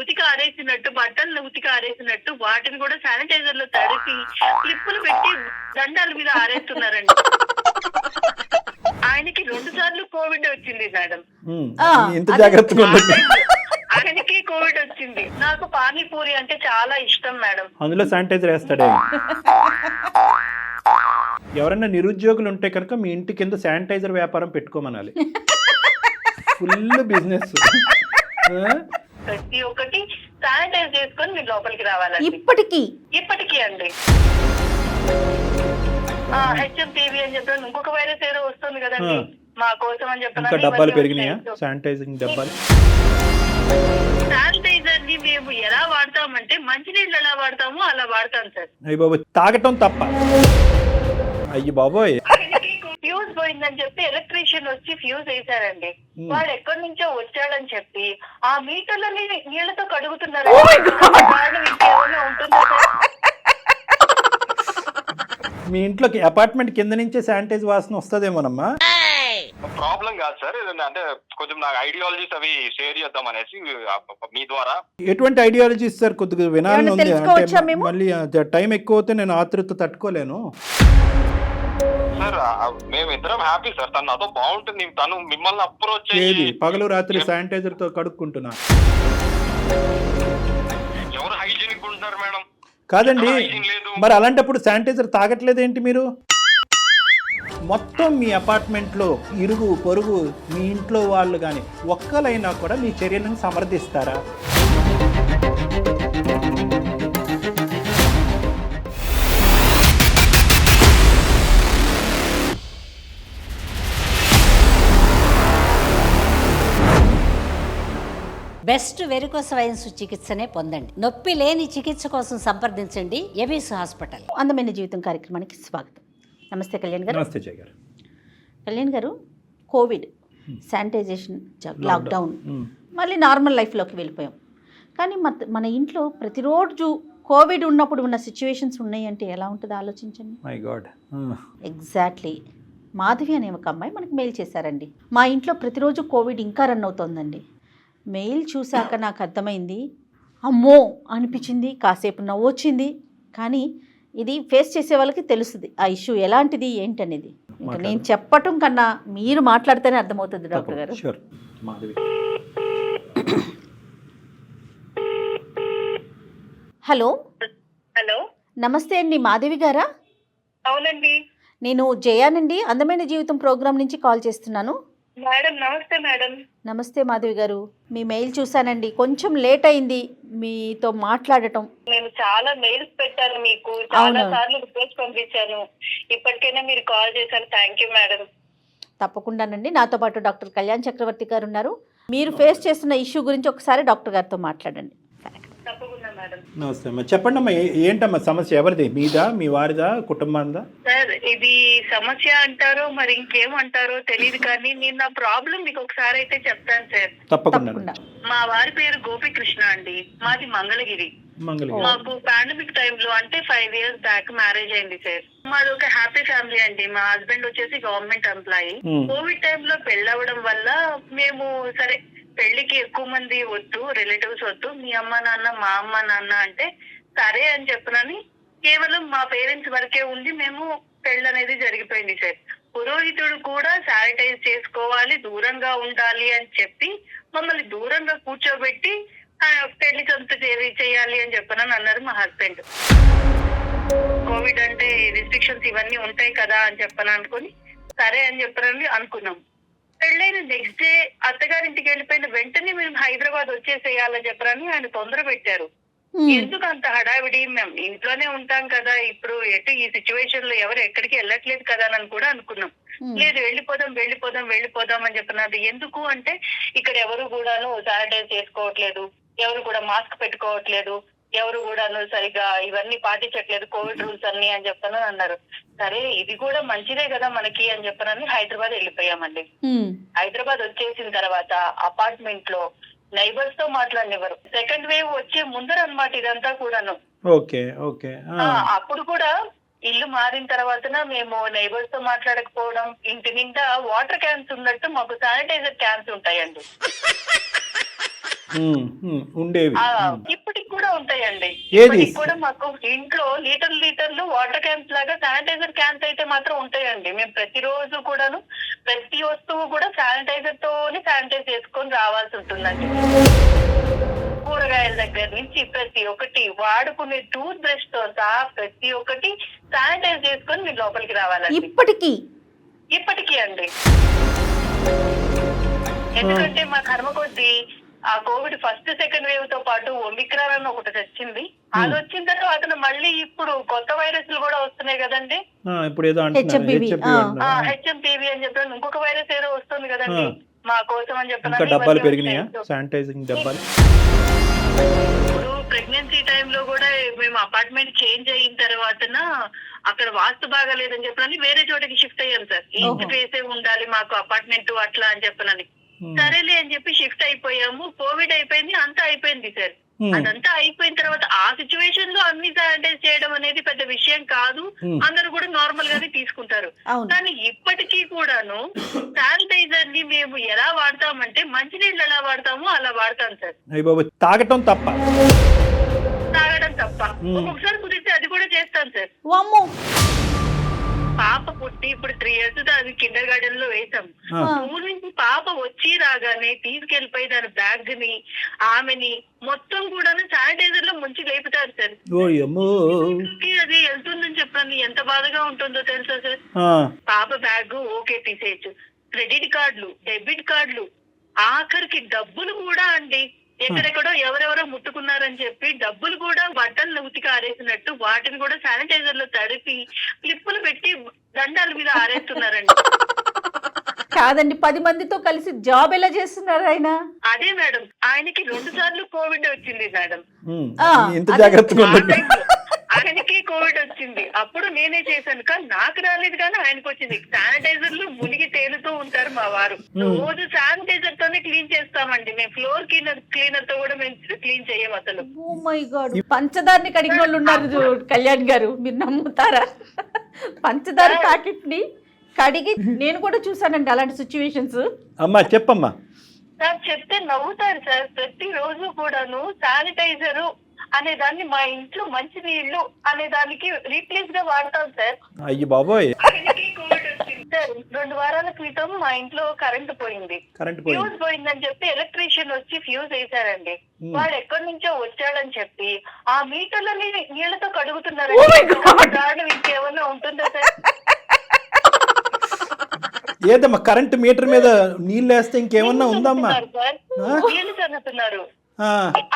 ఉతికి ఆరేసినట్టు, బట్టలు ఉతికి ఆరేసినట్టు వాటిని కూడా శానిటైజర్ లో తడిపి క్లిప్పులు పెట్టి దండాల మీద ఆరేస్తున్నారండి. ఆయనకి 2 సార్లు కోవిడ్ వచ్చింది మేడం. ఇంత జాగ్రత్తగా ఆయనకి కోవిడ్ వచ్చింది. నాకు పానీపూరి అంటే చాలా ఇష్టం మేడం. అందులో శానిటైజర్ వేస్తాడే. ఎవరైనా నిరుద్యోగులు ఉంటే కనుక మీ ఇంటి కింద శానిటైజర్ వ్యాపారం పెట్టుకోమనాలి. Full business. ప్రతి ఒక్కటి శానిటైజ్ చేసుకొని మీరు లోపలికి రావాలండి. ఇప్పటికీ అండి. హెచ్ఎంటీవీ అని చెప్పిన ఇంకొక వైరస్ ఏదో వస్తుంది కదండి మా కోసం అని చెప్పిన. ఇంకా డబ్బాలు పెరిగినాయా శానిటైజింగ్ డబ్బాలు? శానిటైజర్ ని మేము ఎలా వాడతామంటే మంచినీళ్ళు ఎలా వాడతామో అలా వాడతాం సార్. అయ్యి బాబోయ్, తాగటం తప్ప. అయ్యి బాబోయ్. ఫ్యూజ్ పోయిందని చెప్పి ఎలక్ట్రీషియన్ వచ్చి ఫ్యూజ్ వేసారండి. వాడు ఎక్కడి నుంచో వచ్చాడని చెప్పి ఆ మీటర్లని నీళ్లతో కడుగుతున్నారు. ఉంటుందా సార్? మీ ఇంట్లోకి అపార్ట్మెంట్ కింద నుంచే శానిటైజ్ వాసన వస్తుందేమోనమ్మా. ప్రాబ్లం కాదు సార్, అంటే కొంచెం నాకు ఐడియాలజీస్ అవి షేర్ చేద్దాం అనేసి మీ ద్వారా. ఎటువంటి ఐడియాలజీస్ సార్? కొద్దిగా వినాలని ఉంది. అంటే మళ్ళీ టైం ఎక్కువ అవుతే నేను ఆతృత తట్టుకోలేను సార్. మేమిద్దరం హ్యాపీ సార్, తను నాతో బాగుంటుంది. తను మిమ్మల్ని అప్రోచ్ చేసి పగలు రాత్రి శానిటైజర్ తో కడుక్కుంటున్నా. ఎవరు హైజీనిక్ ఉంటున్నారు మేడం? కాదండి, మరి అలాంటప్పుడు శానిటైజర్ తాగట్లేదేంటి మీరు? మొత్తం మీ అపార్ట్మెంట్లో ఇరుగు పొరుగు మీ ఇంట్లో వాళ్ళు కానీ ఒక్కలైనా కూడా మీ చర్యలను సమర్థిస్తారా? బెస్ట్ వెరికోస్ వెయిన్స్ చికిత్సనే పొందండి. నొప్పి లేని చికిత్స కోసం సంప్రదించండి ఎబిస్ హాస్పిటల్. అందమైన జీవితం కార్యక్రమానికి స్వాగతం. నమస్తే కళ్యాణ్ గారు. నమస్తే జయ గారు. కళ్యాణ్ గారు, కోవిడ్, శానిటైజేషన్, లాక్డౌన్, మళ్ళీ నార్మల్ లైఫ్లోకి వెళ్ళిపోయాం. కానీ మన ఇంట్లో ప్రతిరోజు కోవిడ్ ఉన్నప్పుడు ఉన్న సిచ్యువేషన్స్ ఉన్నాయి అంటే ఎలా ఉంటుందో ఆలోచించండి. My God. ఎగ్జాక్ట్లీ. మాధవి అనే ఒక అమ్మాయి మనకి మెయిల్ చేశారండి. మా ఇంట్లో ప్రతిరోజు కోవిడ్ ఇంకా రన్ అవుతోందండి. మెయిల్ చూశాక నాకు అర్థమైంది, అమ్మో అనిపించింది, కాసేపు నవ్వు వచ్చింది. కానీ ఇది ఫేస్ చేసే వాళ్ళకి తెలుస్తుంది ఆ ఇష్యూ ఎలాంటిది ఏంటనేది. ఇంకా నేను చెప్పటం కన్నా మీరు మాట్లాడితేనే అర్థమవుతుంది డాక్టర్ గారు. హలో. హలో, నమస్తే అండి, మాధవి గారా? అవునండి, నేను జయానండి, అందమైన జీవితం ప్రోగ్రాం నుంచి కాల్ చేస్తున్నాను. మేడం నమస్తే. మేడం నమస్తే మాధవి గారు, మీ మెయిల్ చూసానండి. కొంచెం లేట్ అయింది మీతో మాట్లాడటం. నేను చాలా మెయిల్స్ పెట్టాను మీకు, చాలా సార్లు రిక్వెస్ట్ పంపించాను. ఇప్పటికైనా మీరు కాల్ చేశారు, థ్యాంక్ యూ మేడం. తప్పకుండానండి. నాతో పాటు డాక్టర్ కళ్యాణ్ చక్రవర్తి గారు ఉన్నారు. మీరు ఫేస్ చేస్తున్న ఇష్యూ గురించి ఒకసారి డాక్టర్ గారితో మాట్లాడండి. తప్పకుండా మేడం. నమస్తే అమ్మా, చెప్పండి అమ్మా, ఏంటమ్మా సమస్య? ఎవరిది? మీదా, మీ వారిదా, కుటుంబందా? సార్, ఇది సమస్య అంటారో మరి ఇంకేమంటారో తెలియదు, కానీ నేను నా ప్రాబ్లం మీకు ఒకసారి అయితే చెప్తాను సార్. తప్పకుండా. మా వారి పేరు గోపికృష్ణ అండి, మాది మంగళగిరి. మాకు పాండమిక్ టైంలో అంటే 5 years బ్యాక్ మ్యారేజ్ అయింది సార్. మాది ఒక హ్యాపీ ఫ్యామిలీ అండి. మా హస్బెండ్ వచ్చేసి గవర్నమెంట్ ఎంప్లాయీ. కోవిడ్ టైంలో పెళ్ళవడం వల్ల మేము సరే పెళ్లికి ఎక్కువ మంది వద్దు, రిలేటివ్స్ వద్దు, మీ అమ్మ నాన్న మా అమ్మ నాన్న అంటే సరే అని చెప్పనని కేవలం మా పేరెంట్స్ వరకే ఉండి మేము పెళ్లి అనేది జరిగిపోయింది సార్. పురోహితుడు కూడా శానిటైజ్ చేసుకోవాలి, దూరంగా ఉండాలి అని చెప్పి మమ్మల్ని దూరంగా కూర్చోబెట్టి పెళ్లి సొంత చేయాలి అని చెప్పనని అన్నారు మా హస్బెండ్. కోవిడ్ అంటే రిస్ట్రిక్షన్స్ ఇవన్నీ ఉంటాయి కదా అని చెప్పని అనుకుని సరే అని చెప్పనని అనుకున్నాం. పెళ్ళైన నెక్స్ట్ డే అత్తగారింటికి వెళ్ళిపోయిన వెంటనే మేము హైదరాబాద్ వచ్చేసేయాలని చెప్పరని ఆయన తొందర పెట్టారు. ఎందుకు అంత హడావిడి, మేము ఇంట్లోనే ఉంటాం కదా, ఇప్పుడు ఎటు ఈ సిచ్యువేషన్ లో ఎవరు ఎక్కడికి వెళ్ళట్లేదు కదా అని కూడా అనుకున్నాం. లేదు వెళ్ళిపోదాం అని చెప్పినది. ఎందుకు అంటే ఇక్కడ ఎవరు కూడాను శానిటైజ్ చేసుకోవట్లేదు, ఎవరు కూడా మాస్క్ పెట్టుకోవట్లేదు, ఎవరు కూడాను సరిగా ఇవన్నీ పాటించట్లేదు, కోవిడ్ రూల్స్ అన్ని అని చెప్పను అన్నారు. సరే ఇది కూడా మంచిదే కదా మనకి అని చెప్పనని హైదరాబాద్ వెళ్ళిపోయామండి. హైదరాబాద్ వచ్చేసిన తర్వాత అపార్ట్మెంట్ లో నైబర్స్ తో మాట్లాడినవారు. సెకండ్ వేవ్ వచ్చే ముందర అన్నమాట ఇదంతా కూడాను. అప్పుడు కూడా ఇల్లు మారిన తర్వాత మేము నైబర్స్ తో మాట్లాడకపోవడం, ఇంటి నిండా వాటర్ క్యాన్స్ ఉన్నట్టు మాకు శానిటైజర్ క్యాన్స్ ఉంటాయండి. ఉండేవి. ఇప్పటికి కూడా ఉంటాయండి. ఏది? ఇప్పటికి కూడా మాకు ఇంట్లో లీటర్లు వాటర్ క్యాన్స్ లాగా శానిటైజర్ క్యాన్స్ అయితే మాత్రం ఉంటాయండి. మేము ప్రతిరోజు కూడాను ప్రతి వస్తువు కూడా శానిటైజర్ తోనే శానిటైజ్ చేసుకొని రావాల్సి ఉంటుందండి. కూరగాయల దగ్గర నుంచి ప్రతి ఒక్కటి వాడుకునే టూత్ బ్రష్ తో సహా ప్రతి ఒక్కటి శానిటైజ్ చేసుకొని మీరు లోపలికి రావాలండి. ఇప్పటికీ అండి. ఎందుకంటే మా కర్మ కొద్దీ ఆ కోవిడ్ ఫస్ట్ సెకండ్ వేవ్ తో పాటు ఒమిక్రాన్ అని ఒకటి వచ్చింది. అది వచ్చిన తర్వాత మళ్ళీ ఇప్పుడు కొత్త వైరస్లు కూడా వస్తున్నాయి కదండి. ఇప్పుడు ఏదో హెచ్ఎంపీవీ అని చెప్పి ఇంకొక వైరస్ ఏదో వస్తుంది కదండి. మా కోసం అని చెప్పి డబ్బాలు పెరిగినాయా శానిటైజింగ్ డబ్బాలు? ఇప్పుడు ప్రెగ్నెన్సీ టైంలో కూడా మేము అపార్ట్మెంట్ చేంజ్ అయిన తర్వాత అక్కడ వాస్తు బాగాలేదని చెప్పని వేరే చోటకి షిఫ్ట్ అయ్యాం సార్. ఇంటి ప్లేసే ఉండాలి మాకు అపార్ట్మెంట్ అట్లా అని చెప్పనని సరేలే అని చెప్పి షిఫ్ట్ అయిపోయాము. కోవిడ్ అయిపోయింది, అంతా అయిపోయింది సార్. అదంతా అయిపోయిన తర్వాత ఆ సిచ్యువేషన్ లో అన్ని శానిటైజ్ చేయడం అనేది పెద్ద విషయం కాదు. అందరూ కూడా నార్మల్ గానే తీసుకుంటారు. కానీ ఇప్పటికీ కూడాను శానిటైజర్ ని మేము ఎలా వాడతామంటే మంచినీళ్ళు ఎలా వాడతామో అలా వాడతాం సార్. తాగటం తప్ప ఒక్కొక్కసారి కుదిరితే అది కూడా చేస్తాను సార్. పాప పుట్టి ఇప్పుడు 3 years అది కిండర్ గార్డెన్ లో వేసాం. స్కూల్ నుంచి పాప వచ్చి రాగానే తీసుకెళ్లిపోయి దాని బ్యాగ్ ని ఆమెని మొత్తం కూడా శానిటైజర్ లో ముంచి లేపుతారు సార్. అది వెళ్తుందని చెప్పాను ఎంత బాధగా ఉంటుందో తెలుసా సార్. పాప బ్యాగ్ ఓకే తీసేయచ్చు, క్రెడిట్ కార్డులు, డెబిట్ కార్డులు, ఆఖరికి డబ్బులు కూడా అండి ఎక్కడెక్కడో ఎవరెవరో ముట్టుకున్నారని చెప్పి డబ్బులు కూడా బట్టలు ఉతికి ఆరేసినట్టు వాటిని కూడా శానిటైజర్ లో తడిపి క్లిప్పులు పెట్టి దండాల మీద ఆరేస్తున్నారండి. కాదండి, 10 మందితో కలిసి జాబ్ ఎలా చేస్తున్నారు ఆయన? అదే మేడం, ఆయనకి 2 సార్లు కోవిడ్ వచ్చింది మేడం. ఆయనకి కోవిడ్ వచ్చింది, అప్పుడు నేనే చేశాను. కానీ నాకు రాలేదు, కానీ ఆయనకు వచ్చింది. శానిటైజర్ లో మునిగి తేలుతూ ఉంటారు మా వారు. రోజు శానిటైజర్ తోనే క్లీన్ చేస్తామండి మేము. ఫ్లోర్ క్లీనర్ తో కూడా మేము క్లీన్ చెయ్యం అసలు. ఓ మై గాడ్, పంచదారని కడిగిన వాళ్ళు ఉన్నారు కళ్యాణ్ గారు, మీరు నమ్ముతారా? పంచదార ప్యాకెట్ ని కడిగి నేను కూడా చూసానండి అలాంటి సిచ్యువేషన్స్. అమ్మా చెప్పమ్మా. సార్ చెప్తే నవ్వుతారు సార్. ప్రతి రోజు కూడాను శానిటైజర్ అనే దాన్ని మా ఇంట్లో మంచి నీళ్లు అనే దానికి రీప్లేస్ గా వాడతాం సార్. అయ్యి బాబోయ్. సార్ 2 వారాల క్రితం మా ఇంట్లో కరెంట్ పోయింది. ఫ్యూజ్ పోయిందని చెప్పి ఎలక్ట్రీషియన్ వచ్చి ఫ్యూజ్ వేసారండి. వాడు ఎక్కడి నుంచో వచ్చాడని చెప్పి ఆ మీటర్లని నీళ్లతో కడుగుతున్నారండి. ఇంకేమన్నా ఉంటుందా సార్? ఏదమ్మా కరెంట్ మీటర్ మీద నీళ్ళు వేస్తే ఇంకేమన్నా ఉందమ్మా? నీళ్లు చదువుతున్నారు.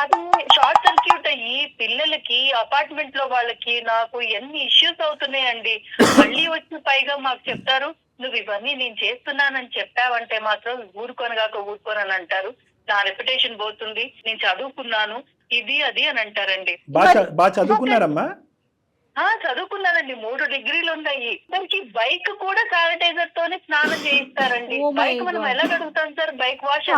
అది షార్ట్ సర్క్యూట్ అయ్యి పిల్లలకి అపార్ట్మెంట్ లో వాళ్ళకి నాకు ఎన్ని ఇష్యూస్ అవుతున్నాయండి. మళ్ళీ వచ్చి పైగా మాకు చెప్తారు, నువ్వు ఇవన్నీ నేను చేస్తున్నానని చెప్పావంటే మాత్రం ఊరుకోనని అంటారు. నా రెప్యుటేషన్ పోతుంది, నేను చదువుకున్నాను ఇది అది అని అంటారండి. బాగా చదువుకున్నారమ్మా? చదువుకున్నానండి, 3 డిగ్రీలు ఉన్నాయి. దానికి బైక్ కూడా శానిటైజర్ తోనే స్నానం చేయిస్తారండి. బైక్ మనం ఎలా కడుగుతాం సార్? బైక్ వాష్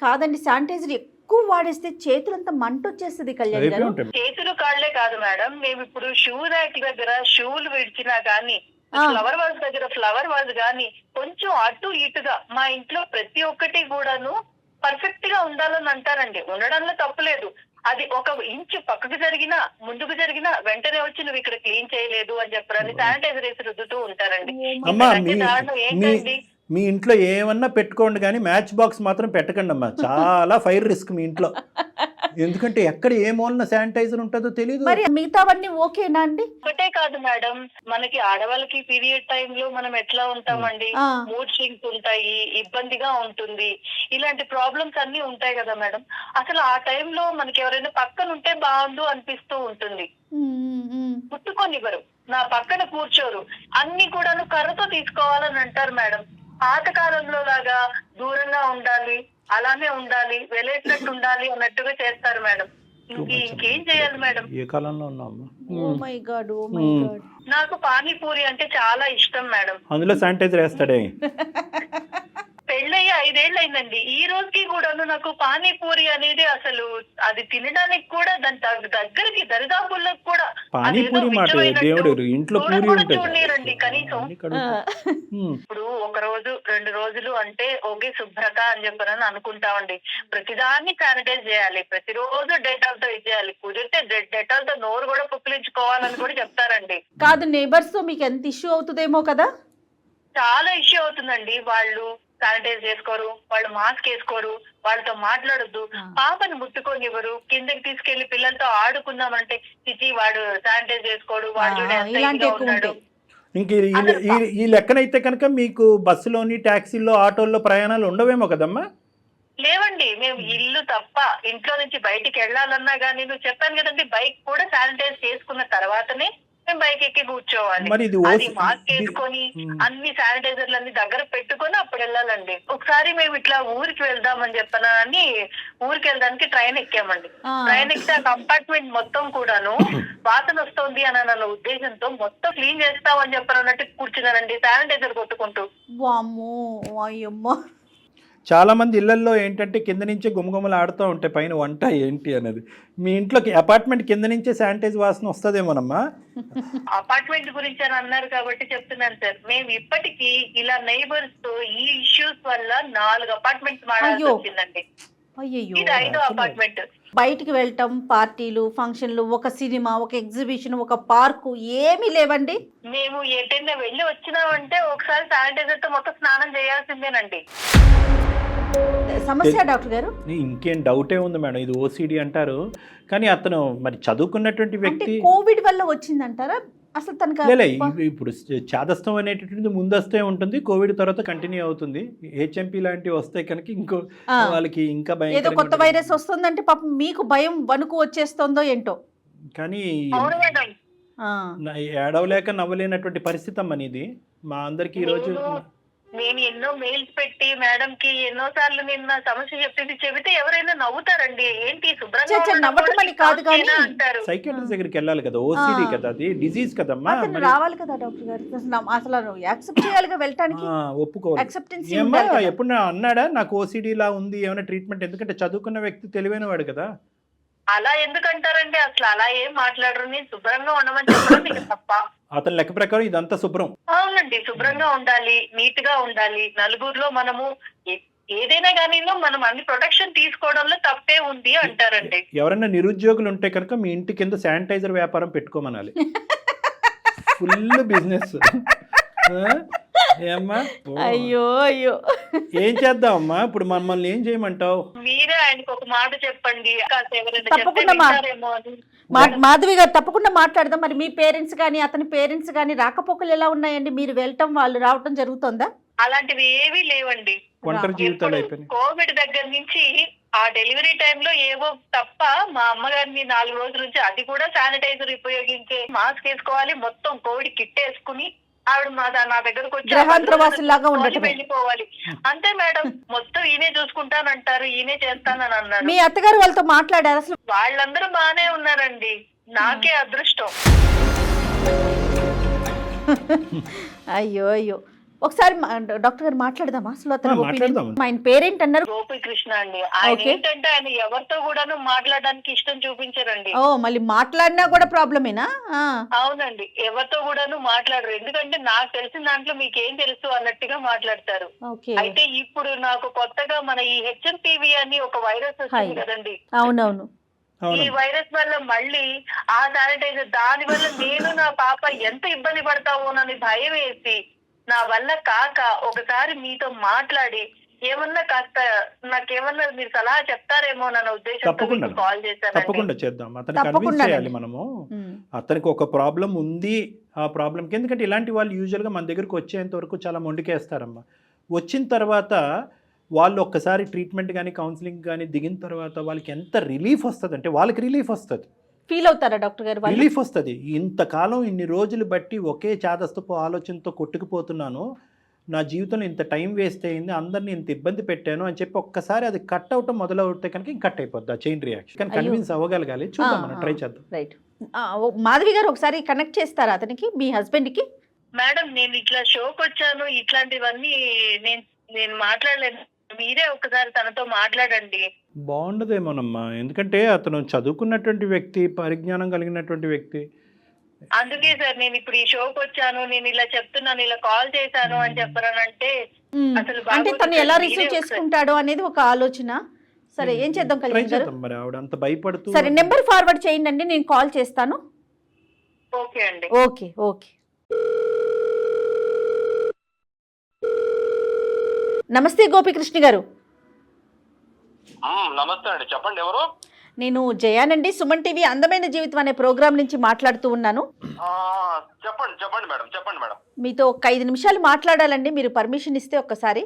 కాదండి, శానిటైజర్ ఎక్కువ వాడేస్తే చేతులంతా మంట వచ్చేస్తుంది కళ్యాణ్ గారు. చేతులు కాళ్లే కాదు మేడం, మేము ఇప్పుడు షూ ర్యాక్ దగ్గర షూలు విడిచినా గానీ, ఫ్లవర్ వాజ్ దగ్గర ఫ్లవర్ వాజ్ గానీ కొంచెం అటు ఇటుగా మా ఇంట్లో ప్రతి ఒక్కటి కూడాను పర్ఫెక్ట్ గా ఉండాలని అంటారండి. ఉండడంలో తప్పులేదు. అది 1 ఇంచు పక్కకు జరిగినా ముందుకు జరిగినా వెంటనే వచ్చి నువ్వు ఇక్కడ క్లీన్ చేయలేదు అని చెప్పారని శానిటైజర్ వేసి రుద్దుతూ ఉంటారండి. ఏంటండి మీ ఇంట్లో ఏమన్నా పెట్టుకోండి కానీ మ్యాచ్ బాక్స్ మాత్రం పెట్టకండి అమ్మా. చాలా ఫైర్ రిస్క్ మీ ఇంట్లో. ఎందుకంటే ఎక్కడ ఏ మూలన శానిటైజర్ ఉంటుందో తెలియదు. మరి మిగతావన్నీ ఓకేనా అండి? ఒకటే కాదు మేడం, మనకి ఆడవాళ్ళకి పీరియడ్ టైంలో మనం ఎట్లా ఉంటామండి, మూడ్ స్వింగ్స్ ఉంటాయి, ఇబ్బందిగా ఉంటుంది, ఇలాంటి ప్రాబ్లమ్స్ అన్ని ఉంటాయి కదా మేడం. అసలు ఆ టైంలో మనకి ఎవరైనా పక్కన ఉంటే బాగుండు అనిపిస్తూ ఉంటుంది. ముట్టుకొనివ్వరు, నా పక్కన కూర్చోరు, అన్ని కూడా కర్రతో తీసుకోవాలని అంటారు మేడం. పాతకాలంలో లాగా దూరంగా ఉండాలి, అలానే ఉండాలి, వెలేసినట్టు ఉండాలి అన్నట్టుగా చేస్తారు మేడం. ఇంకేం చేయాలి మేడం? ఏ కాలంలో ఉన్నాము? నాకు పానీపూరి అంటే చాలా ఇష్టం మేడం. అందులో శానిటైజర్ వేస్తాడే. పెళ్ళయ్యి 5 ఏళ్ళు అయిందండి. ఈ రోజుకి కూడాను నాకు పానీపూరి అనేది అసలు అది తినడానికి కూడా దాని దగ్గరికి దరిదాపుల్లో కూడా పానీపూరి మాట దేవుడు ఇంట్లో పూరి చూడలేరండి కనీసం. ఇప్పుడు ఒక ఒక రోజు 2 రోజులు అంటే ఓకే శుభ్రత అని చెప్పనని అనుకుంటామండి. ప్రతిదాన్ని శానిటైజ్ చేయాలి, ప్రతిరోజు డెటాల్ తో ఇచ్చేయాలి, కుదిరితే డెటాల్ తో నోరు కూడా పుక్కిలించుకోవాలని కూడా చెప్తారండి. కాదు, నేబర్స్ తో మీకు ఎంత ఇష్యూ అవుతుందేమో కదా. చాలా ఇష్యూ అవుతుందండి. వాళ్ళు శానిటైజ్ చేసుకోరు, వాళ్ళు మాస్క్ వేసుకోరు, వాళ్ళతో మాట్లాడొద్దు, పాపని ముట్టుకోనివ్వరు, కిందకి తీసుకెళ్లి పిల్లలతో ఆడుకుందామంటే చిచి వాడు శానిటైజ్ చేసుకోడు, వాడు ఇలాంటి ఎక్కువ ఉన్నాడు. ఇంక ఈ లెక్కనైతే కనుక మీకు బస్సులోని ట్యాక్సీల్లో ఆటోల్లో ప్రయాణాలు ఉండవేమో కదమ్మా? లేవండి, మేము ఇల్లు తప్ప ఇంట్లో నుంచి బయటికి వెళ్ళాలన్నా గానీ, నువ్వు చెప్పాను కదండి, బైక్ కూడా శానిటైజ్ చేసుకున్న తర్వాతనే మేము బైక్ ఎక్కి కూర్చోవాలి. అది మాస్క్ వేసుకొని అన్ని శానిటైజర్లు అన్ని దగ్గర పెట్టుకొని అప్పుడు వెళ్ళాలండి. ఒకసారి మేము ఇట్లా ఊరికి వెళ్దామని చెప్పనని ఊరికి వెళ్ళడానికి ట్రైన్ ఎక్కామండి. ట్రైన్ ఎక్కితే ఆ కంపార్ట్మెంట్ మొత్తం కూడాను వాసన వస్తుంది అని అన్న ఉద్దేశంతో మొత్తం క్లీన్ చేస్తామని చెప్పనన్నట్టు కూర్చున్నారండి, శానిటైజర్ కొట్టుకుంటూ. వామ్మో, అయ్యమ్మో. చాలా మంది ఇళ్లల్లో ఏంటంటే కింద నుంచే గుమగుమలు ఆడుతూ ఉంటాయి పైన వంట ఏంటి అనేది. మీ ఇంట్లోకి అపార్ట్మెంట్ కింద నుంచే శానిటైజ్ వాసన వస్తుందేమోనమ్మా? అపార్ట్మెంట్ గురించి అని అన్నారు కాబట్టి చెప్తున్నాను సార్. మేము ఇప్పటికీ ఇలా నైబర్స్ తో ఈ ఇష్యూస్ వల్ల 4 అపార్ట్మెంట్స్ మారాల్సి వచ్చిందండి. ఇది 5వ అపార్ట్మెంట్. బయటికి వెళ్ళటం, పార్టీలు, ఫంక్షన్లు, ఒక సినిమా, ఒక ఎగ్జిబిషన్, ఒక పార్కు ఏమీ లేవండి. మేము ఎటైనా వెళ్ళి వచ్చినామంటే ఒకసారి శానిటైజర్ తో మొత్తం స్నానం చేయాల్సిందేనండి. సమస్య డాక్టర్ గారు. ఇంకేం డౌటే ఉంది మేడం, ఇది ఓసిడి అంటారు. కానీ అతను మరి చదువుకున్నటువంటి వ్యక్తి కోవిడ్ వల్ల వచ్చిందంటారా అసలు తనకు? ఇప్పుడు చాదస్తం అనేటటువంటిది ముందస్తే ఉంటుంది, కోవిడ్ తర్వాత కంటిన్యూ అవుతుంది. హెచ్ఎంపీ లాంటివి వస్తే కనుక ఇంకో వాళ్ళకి ఇంకా భయం, ఏదో కొత్త వైరస్ వస్తుందంటే పాపం మీకు భయం వణుకు వచ్చేస్తుందో ఏంటో. కానీ ఏడవలేక నవ్వలేనటువంటి పరిస్థితి అమ్మని ఇది మా అందరికి ఈ రోజు. నేను ఎన్నో మెయిల్స్ పెట్టి మేడం కి ఎన్నో సార్లు నిన్న సమస్య చెప్తే ఎవరైనా నవ్వుతారండి. ఏంటి శుభ్రంగా అంటారు. సైకియాట్రిస్ట్ దగ్గరికి వెళ్ళాలి కదా, ఓసిడి కదా, అది డిజీజ్ కదమ్మా, రావాలి కదా డాక్టర్ గారు. అసలు యాక్సెప్ట్ చేయాలిగా వెళ్ళటానికి, ఒప్పుకోవాలి. ఎప్పుడు అన్నాడా నాకు ఓసిడి లా ఉంది ఏమైనా ట్రీట్మెంట్? ఎందుకంటే చదువుకున్న వ్యక్తి తెలివైన వాడు కదా. అలా ఎందుకంటారండి? అసలు అలా ఏం మాట్లాడరు. నేను శుభ్రంగా ఉండమని చెప్పడం మీకు తప్ప. అతని లెక్క ప్రకారం ఇదంతా శుభ్రం. అవునండి, శుభ్రంగా ఉండాలి, నీట్ గా ఉండాలి. నలుగురిలో మనము ఏదైనా కానీ మనం అన్ని ప్రొటెక్షన్ తీసుకోవడంలో తప్పే ఉంది అంటారండి. ఎవరైనా నిరుద్యోగులు ఉంటే కనుక మీ ఇంటి కింద శానిటైజర్ వ్యాపారం పెట్టుకోమనాలి. Full business. ఏమ్మా, అయ్యో అయ్యో, ఏం చేద్దామమ్మా ఇప్పుడు? మమ్మల్ని ఏం చేయమంటావు? మీరే ఆయనకు ఒక మాట చెప్పండి. మాధవి గారు తప్పకుండా మాట్లాడదాం. మరి మీ పేరెంట్స్ కానీ అతని పేరెంట్స్ కానీ రాకపోకలు ఎలా ఉన్నాయండి? మీరు వెళ్ళటం వాళ్ళు రావటం జరుగుతుందా? అలాంటివి ఏవీ లేవండి. ఒంటరి జీవితాలు అయిపోయినాయి. కోవిడ్ దగ్గర నుంచి ఆ డెలివరీ టైంలో ఏవో తప్ప మా అమ్మగారిని 4 రోజుల నుంచి అది కూడా శానిటైజర్ ఉపయోగించే మాస్క్ వేసుకోవాలి, మొత్తం కోవిడ్ కిట్ వేసుకుని ఆవిడ నా దగ్గరకు వచ్చి వెళ్ళిపోవాలి అంతే మేడం. మొత్తం ఈయనే చూసుకుంటానంటారు, ఈయనే చేస్తానని అన్నారు. మీ అత్తగారు వాళ్ళతో మాట్లాడారు? అసలు వాళ్ళందరూ బానే ఉన్నారండి, నాకే అదృష్టం. అయ్యో అయ్యో, ఒకసారి డాక్టర్ గారు మాట్లాడదామా? అసలు ఆయన పేరెంట్ అన్నారు గోపీకృష్ణ అండి. ఆయన ఏంటంటే ఆయన ఎవరితో కూడాను మాట్లాడడానికి ఇష్టం చూపించారండి. ఓ, మళ్ళీ మాట్లాడినా కూడా ప్రాబ్లమేనా? అవునండి, ఎవరితో కూడాను మాట్లాడరు. ఎందుకంటే నాకు తెలిసిన దాంట్లో మీకేం తెలుసు అన్నట్టుగా మాట్లాడతారు. అయితే ఇప్పుడు నాకు కొత్తగా మన ఈ హెచ్ఎంపీవీ అని ఒక వైరస్ వచ్చింది కదండి. అవునవును. ఈ వైరస్ వల్ల మళ్ళీ ఆ శానిటైజర్, దాని వల్ల నేను నా పాప ఎంత ఇబ్బంది పడతామోనని భయం వేసి నా వల్ల కాక ఒకసారి మీతో మాట్లాడి ఏమన్నా కాస్త నాకేమన్నా మీరు సలహా చెప్తారేమో అన్న ఉద్దేశంతో కాల్ చేశాను. తప్పకుండా చేద్దాం. అతనికి కన్విన్స్ చేయాలి మనము. అతనికి ఒక ప్రాబ్లం ఉంది, ఆ ప్రాబ్లంకి. ఎందుకంటే ఇలాంటి వాళ్ళు యూజువల్గా మన దగ్గరకు వచ్చేంత వరకు చాలా మొండికేస్తారమ్మా. వచ్చిన తర్వాత వాళ్ళు ఒక్కసారి ట్రీట్మెంట్ కానీ కౌన్సిలింగ్ కానీ దిగిన తర్వాత వాళ్ళకి ఎంత రిలీఫ్ వస్తుంది అంటే, వాళ్ళకి రిలీఫ్ వస్తుంది. ఫీల్ అవుతారా డాక్టర్ గారు? రిలీఫ్ వస్తుంది. ఇంతకాలం ఇన్ని రోజులు బట్టి ఒకే చాదస్తపు ఆలోచనతో కొట్టుకుపోతున్నాను, నా జీవితంలో ఇంత టైం వేస్ట్ అయింది, అందరినీ ఇంత ఇబ్బంది పెట్టాను అని చెప్పి ఒక్కసారి అది కట్ అవటం మొదలవుతే కనుక ఇంక కట్ అయిపోద్ది ఆ చైన్ రియాక్షన్. కానీ కన్విన్స్ అవ్వగలగాలి. చూద్దాం, మనం ట్రై చేద్దాం. రైట్. మాధవి గారు ఒకసారి కనెక్ట్ చేస్తారా అతనికి, మీ హస్బెండ్ కి? మేడం, నేను ఇట్లా షోకి వచ్చాను, ఇట్లాంటివన్నీ నేను మాట్లాడలేదు, మీరే ఒకసారి తనతో మాట్లాడండి. బాగుండదేమోనమ్మా, ఎందుకంటే అతను చదువుకున్నటువంటి వ్యక్తి, పరిజ్ఞానం కలిగినటువంటి వ్యక్తి. అందుకే సార్ నేను ఇప్పుడు ఈ షోకి వచ్చాను, నేను ఇలా చెప్తున్నాను, ఇలా కాల్ చేశాను అని చెప్పానంటే అసలు అంటే బాగోదు తను సార్. ఎలా మీరే రిసీవ్ ఒకసారి- చేసుకుంటాడో అనేది ఒక ఆలోచన. సరే ఏం చేద్దాం ట్రై కళ్యాణ్ గారు? చేద్దాం మరి, ఆవిడ అంత భయపడుతూ. సరే నెంబర్ ఫార్వర్డ్ చేయండి, నేను కాల్ చేస్తాను. ఓకే అండి. Okay okay. నమస్తే గోపికృష్ణ గారు. నమస్తే అండి, చెప్పండి ఎవరు? నేను జయానండి, సుమన్ టీవీ అందమైన జీవితం అనే ప్రోగ్రాం నుంచి మాట్లాడుతూ ఉన్నాను. చెప్పండి చెప్పండి మేడం, చెప్పండి మేడం. మీతో ఒక 5 నిమిషాలు మాట్లాడాలండి, మీరు పర్మిషన్ ఇస్తే ఒక్కసారి.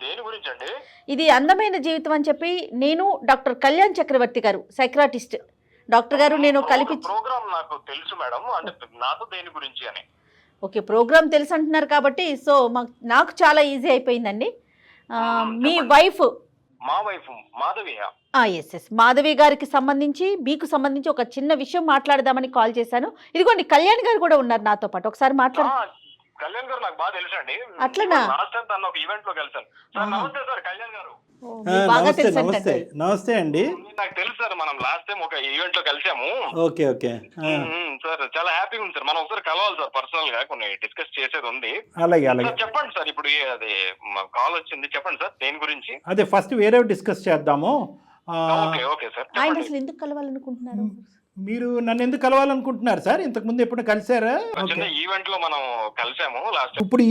దేని గురించి అండి? ఇది అందమైన జీవితం అని చెప్పి నేను డాక్టర్ కళ్యాణ్ చక్రవర్తి గారు, సైక్రాటిస్ట్ డాక్టర్ గారు, నేను కలిపి. ప్రోగ్రామ్ నాకు తెలుసు మేడం, అంటే నాతో దేని గురించి అని. ఓకే, ప్రోగ్రామ్ తెలుసు అంటున్నారు కాబట్టి సో నాకు చాలా ఈజీ అయిపోయిందండి. మీ వైఫ్, మా వైఫ్ మాధవి. ఎస్ మాధవి గారికి సంబంధించి మీకు సంబంధించి ఒక చిన్న విషయం మాట్లాడదామని కాల్ చేశాను. ఇదిగోండి కళ్యాణ్ గారు కూడా ఉన్నారు నాతో పాటు, ఒకసారి మాట్లాడు. కళ్యాణ్ గారు నాకు బాగా తెలుసు అండి. అట్లనా? లాస్ట్ టైం తను ఒక ఈవెంట్ లో కలిసాను. సార్ నమస్తే సార్, కళ్యాణ్ గారు. బాగా నమస్తే తెలుసు నమస్తే నమస్తే అండి. నాకు తెలుసు సార్, మనం లాస్ట్ టైం ఒక ఈవెంట్ లో కలిసాము. Okay okay. సార్ చాలా హ్యాపీగా ఉంది సార్, మనం ఒకసారి కలవాలి సార్, పర్సనల్ గా కొన్ని డిస్కస్ చేసేది ఉంది. అలాగే అలాగే. సార్ చెప్పండి సార్, ఇప్పుడు అది కాల్ వచ్చింది, చెప్పండి సార్ దేని గురించి. అదే ఫస్ట్ వేరే డిస్కస్ చేద్దాము. ఓకే ఓకే సార్, ఆయన చెప్పండి. అసలు ఎందుకు కలవాలనుకుంటున్నారు? మీరు నన్ను ఎందుకు కలవాలనుకుంటున్నారు సార్? ఇంతకు ముందు ఎప్పుడు కలిసారా? చిన్న ఈవెంట్ లో మనం కలిసాము లాస్ట్ టైం. ఇప్పుడు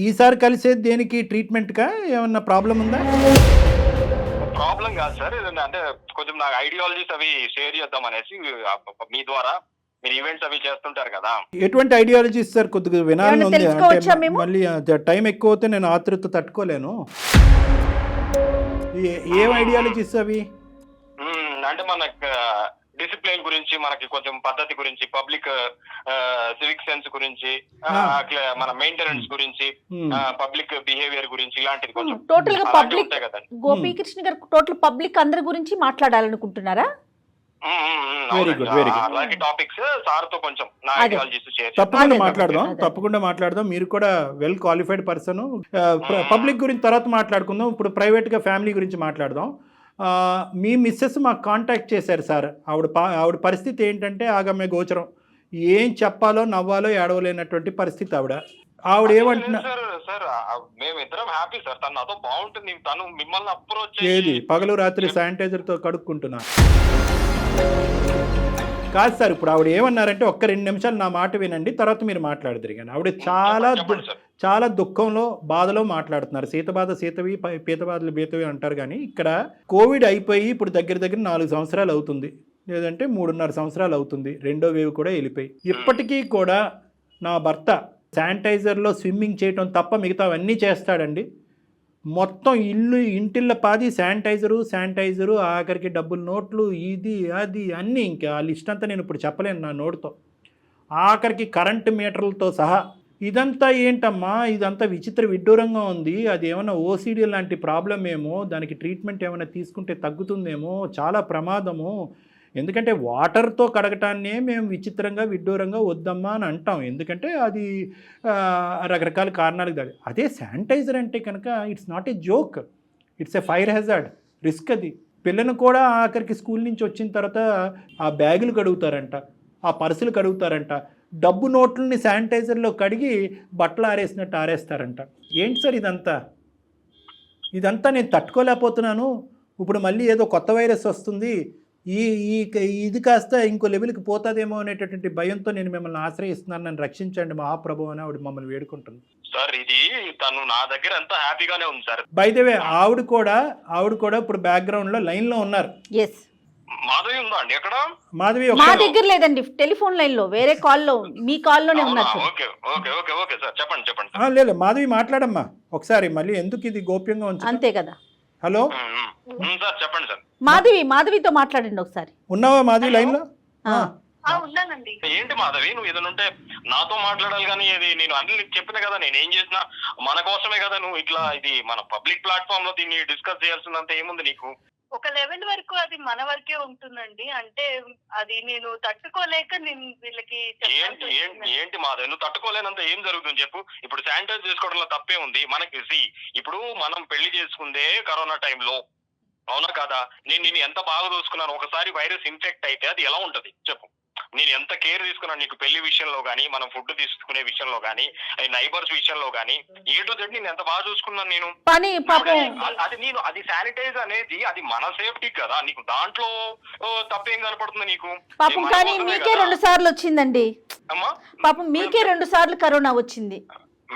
ఈసారి కలిసేది దేనికి? ట్రీట్మెంట్ కా ఏమన్నా ప్రాబ్లం ఉందా? ప్రాబ్లం కాదు సార్, ఏదన్నా అంటే కొంచెం నాకు ఐడియాలజీస్ అవి షేర్ చేద్దాం అనేసి మీ ద్వారా. మీరు ఈవెంట్స్ అవి చేస్తుంటారు కదా. ఎటువంటి ఐడియాలజీస్ సార్? కొద్దిగా వినాలని ఉంది. తెలుసుకోవచ్చా అంటే మేము? మళ్ళీ టైం ఎక్కువ అవుతే నేను ఆతృత తట్టుకోలేను. ఏం ఐడియాలజీస్ అవి? అంటే మన డిసిప్లిన్ గురించి, మనకి కొంచెం పద్ధతి గురించి, పబ్లిక్ సివిక్ సెన్స్ గురించి, మన మెయింటెనెన్స్ గురించి, పబ్లిక్ బిహేవియర్ గురించి, ఇలాంటిది కొంచెం టోటల్ గా పబ్లిక్ ఉంటాయి కదండి. గోపీకృష్ణ గారు టోటల్ పబ్లిక్ అందరి గురించి మాట్లాడాలనుకుంటున్నారా? Very good very good. అలాంటి టాపిక్స్ సార్ తో కొంచెం నా ఐడియాలజీస్ షేర్. తప్పకుండా మాట్లాడదాం. మీరు కూడా వెల్ క్వాలిఫైడ్ పర్సన్. పబ్లిక్ గురించి తర్వాత మాట్లాడుకుందాం. ఇప్పుడు ప్రైవేట్ గా ఫ్యామిలీ గురించి మాట్లాడదాం. మీ మిస్సెస్ మాకు కాంటాక్ట్ చేశారు సార్. ఆవిడ పరిస్థితి ఏంటంటే ఆగమ్య గోచరం. ఏం చెప్పాలో నవ్వాలో ఏడవలేనటువంటి పరిస్థితి ఆవిడ ఏమంటున్నా సార్, మేమిద్దరం హ్యాపీ సార్, తను నాతో బాగుంటుంది, తను మిమ్మల్ని అప్రోచ్ ఏది పగలు రాత్రి శానిటైజర్ తో కడుక్కుంటున్నా. కాదు సార్, ఇప్పుడు ఆవిడ ఏమన్నారంటే ఒక్క 2 నిమిషాలు నా మాట వినండి, తర్వాత మీరు మాట్లాడదురు. కానీ ఆవిడ చాలా దుఃఖంలో బాధలో మాట్లాడుతున్నారు. సీతబాధ సీతవి, పీతబాధలు బీతవి అంటారు. కానీ ఇక్కడ కోవిడ్ అయిపోయి ఇప్పుడు దగ్గర 4 సంవత్సరాలు అవుతుంది, లేదంటే 3.5 సంవత్సరాలు అవుతుంది. రెండో వేవ్ కూడా వెళ్ళిపోయి. ఇప్పటికీ కూడా నా భర్త శానిటైజర్లో స్విమ్మింగ్ చేయటం తప్ప మిగతావన్నీ చేస్తాడండి. మొత్తం ఇంటిళ్ళ పాది శానిటైజరు, ఆఖరికి డబ్బులు నోట్లు, ఇది అది అన్నీ. ఇంకా ఆ లిస్ట్ అంతా నేను ఇప్పుడు చెప్పలేను నా నోటుతో. ఆఖరికి కరెంటు మీటర్లతో సహా. ఇదంతా ఏంటమ్మా, ఇదంతా విడ్డూరంగా ఉంది. అది ఏమైనా ఓసిడి లాంటి ప్రాబ్లం ఏమో, దానికి ట్రీట్మెంట్ ఏమైనా తీసుకుంటే తగ్గుతుందేమో, చాలా ప్రమాదము. ఎందుకంటే వాటర్తో కడగటాన్నే మేము విడ్డూరంగా వద్దమ్మా అని అంటాం. ఎందుకంటే అది రకరకాల కారణాలకు దాని. అదే శానిటైజర్ అంటే కనుక it's not a joke, it's a fire hazard risk. అది పిల్లలను కూడా ఆఖరికి స్కూల్ నుంచి వచ్చిన తర్వాత ఆ బ్యాగులు కడుగుతారంట, ఆ పర్సులు కడుగుతారంట, డబ్బు నోట్లని శానిటైజర్లో కడిగి బట్టలు ఆరేసినట్టు ఆరేస్తారంట. ఏంటి సార్ ఇదంతా నేను తట్టుకోలేకపోతున్నాను. ఇప్పుడు మళ్ళీ ఏదో కొత్త వైరస్ వస్తుంది, ఇది కాస్త ఇంకో లెవెల్కి పోతుందేమో అనేటటువంటి భయంతో నేను మిమ్మల్ని ఆశ్రయిస్తున్నాను, నన్ను రక్షించండి మహాప్రభు అని ఆవిడ మమ్మల్ని వేడుకుంటుంది. సార్ ఇది తను నా దగ్గర అంతా హ్యాపీగానే ఉంది సార్. బై ద వే ఆవిడ కూడా ఇప్పుడు బ్యాక్గ్రౌండ్ లో లైన్ లో ఉన్నారు. మాధవి ఉందా అండి అక్కడ? మాధవి మా దగ్గర లేదండి, టెలిఫోన్ లైన్ లో వేరే కాల్లో, మీ కాల్లోనే ఉన్నారు. Okay okay okay okay sir, చెప్పండి. లేదు మాధవి మాట్లాడమ్మా ఒకసారి, మళ్ళీ ఎందుకు ఇది గోప్యంగా ఉంచు. అంతే కదా. హలో సార్, చెప్పండి సార్. మాధవితో మాట్లాడండి ఒకసారి. ఉన్నావా మాధవి లైన్ లో? ఉన్నానండి. ఏంటి మాధవి, నువ్వు ఏదైనా ఉంటే నాతో మాట్లాడాలి. కానీ ఇది నేను అన్ని చెప్పిన కదా, నేను ఏం చేసినా మన కోసమే కదా. నువ్వు ఇట్లా ఇది మన పబ్లిక్ ప్లాట్ఫామ్ లో దీన్ని డిస్కస్ చేయాల్సిందంత ఏముంది నీకు? ఒక లెవెల్ వరకు అది మన వరకే ఉంటుందండి. అంటే అది నేను తట్టుకోలేక నేను వీళ్ళకి ఏంటి మాధవ్, నువ్వు తట్టుకోలేనంత ఏం జరుగుతుంది చెప్పు. ఇప్పుడు శానిటైజ్ చేసుకోవడంలో తప్పే ఉంది. మనకి ఇప్పుడు మనం పెళ్లి చేసుకుందే కరోనా టైంలో, అవునా కదా? నేను ఎంత బాగా చూసుకున్నాను. ఒకసారి వైరస్ ఇన్ఫెక్ట్ అయితే అది ఎలా ఉంటది చెప్పు. నేను ఎంత కేర్ తీసుకున్నాను నీకు పెళ్లి విషయంలో గానీ, మనం ఫుడ్ తీసుకునే విషయంలో గానీ, నైబర్స్ విషయంలో గానీ, ఏ టు జెడ్ నేను ఎంత బాగా చూసుకున్నాను నేను. పని పాపం అది శానిటైజ్ అనేది అది మన సేఫ్టీ కదా, నీకు దాంట్లో తప్పేం కనపడుతుంది నీకు? పాపం. కానీ మీకే 2 సార్లు వచ్చిందండి అమ్మా పాపం, మీకే 2 సార్లు కరోనా వచ్చింది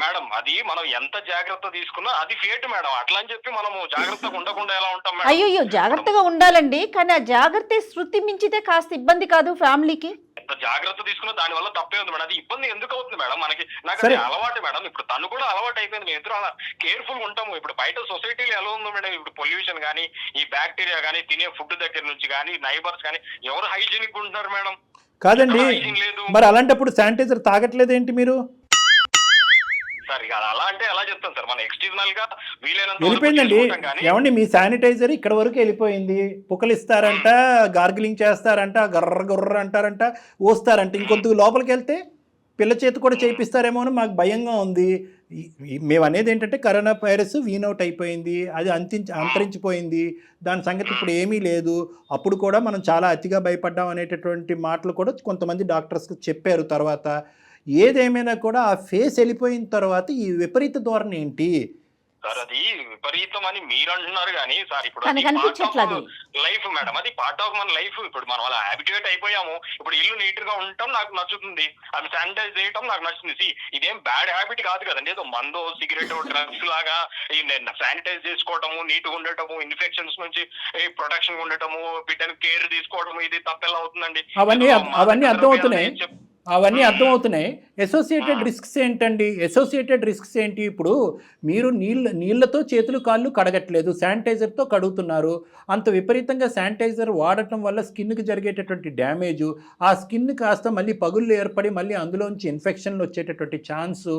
మేడం. అది మనం ఎంత జాగ్రత్త తీసుకున్నా అది ఫేట్ మేడం. అట్లా అని చెప్పి మనము జాగ్రత్తగా ఉండకుండా ఎలా ఉంటాం మేడం? అయ్యో జాగ్రత్తగా ఉండాలండి, కానీ ఆ జాగ్రత్త శృతి మించితే కాస్త ఇబ్బంది కాదు ఫ్యామిలీకి? ఎంత జాగ్రత్త తీసుకున్నా దాని వల్ల తప్పే ఉంది మేడం. అది ఇబ్బంది ఎందుకు అవుతుంది మేడం మనకి? నాకు అది అలవాటు మేడం. ఇప్పుడు తను కూడా అలవాటు అయిపోయింది. మేము ఇద్దరు అలా కేర్ఫుల్ గా ఉంటాము. ఇప్పుడు బయట సొసైటీలో ఎలా ఉందో మేడం, ఇప్పుడు పొల్యూషన్ కానీ, ఈ బ్యాక్టీరియా కానీ, తినే ఫుడ్ దగ్గర నుంచి కానీ, నైబర్స్ కానీ ఎవరు హైజీనిక్ ఉంటున్నారు మేడం? కాదండి, మరి అలాంటప్పుడు శానిటైజర్ తాగట్లేదు ఏంటి మీరు? సార్ ఇక అలా అంటే ఎలా చెప్తాను సార్, మన ఎక్స్టర్నల్ గా వీలైనంత వెళ్ళిపోయిందండి. ఏమండి మీ శానిటైజర్ ఇక్కడ వరకు వెళ్ళిపోయింది, పుక్కలిస్తారంట, గార్గిలింగ్ చేస్తారంట, గర్ర గుర్ర అంటారంట, ఓస్తారంట, ఇంకొంత లోపలికి వెళ్తే పిల్ల చేతి కూడా చేయిస్తారేమో అని మాకు భయంగా ఉంది. మేము అనేది ఏంటంటే కరోనా వైరస్ వీనౌట్ అయిపోయింది, అది అంతరించిపోయింది, దాని సంగతి ఇప్పుడు ఏమీ లేదు. అప్పుడు కూడా మనం చాలా అతిగా భయపడ్డాం అనేటటువంటి మాటలు కూడా కొంతమంది డాక్టర్స్ చెప్పారు. తర్వాత ఏదేమైనా కూడా ఆ ఫేస్ వెళ్ళిపోయిన తర్వాత ఈ విపరీత ధోరణి ఏంటి సార్? అది విపరీతం అని మీరు అంటున్నారు కానీ సార్, ఇప్పుడు లైఫ్ మేడం, అది పార్ట్ ఆఫ్ మన లైఫ్. ఇప్పుడు మనం అలా హ్యాబిట్యూట్ అయిపోయాము. ఇప్పుడు ఇల్లు నీట్ గా ఉండటం నాకు నచ్చుతుంది, అది శానిటైజ్ చేయటం నాకు నచ్చుతుంది. ఇదేం బ్యాడ్ హ్యాబిట్ కాదు కదండి. ఏదో మందో సిగరెట్ డ్రగ్స్ లాగా శానిటైజ్ చేసుకోవటము, నీట్ గా ఉండటము, ఇన్ఫెక్షన్స్ నుంచి ప్రొటెక్షన్ ఉండటము, బిడ్డను కేర్ తీసుకోవటము, ఇది తప్పెలా అవుతుందండి? అవన్నీ అర్థమవుతున్నాయి. అసోసియేటెడ్ రిస్క్స్ ఏంటండి? అసోసియేటెడ్ రిస్క్స్ ఏంటి? ఇప్పుడు మీరు నీళ్ళతో చేతులు కాళ్ళు కడగట్లేదు, శానిటైజర్తో కడుగుతున్నారు. అంత విపరీతంగా శానిటైజర్ వాడటం వల్ల స్కిన్కి జరిగేటటువంటి డ్యామేజు, ఆ స్కిన్ కాస్త మళ్ళీ పగుళ్ళు ఏర్పడి మళ్ళీ అందులోంచి ఇన్ఫెక్షన్లు వచ్చేటటువంటి chance,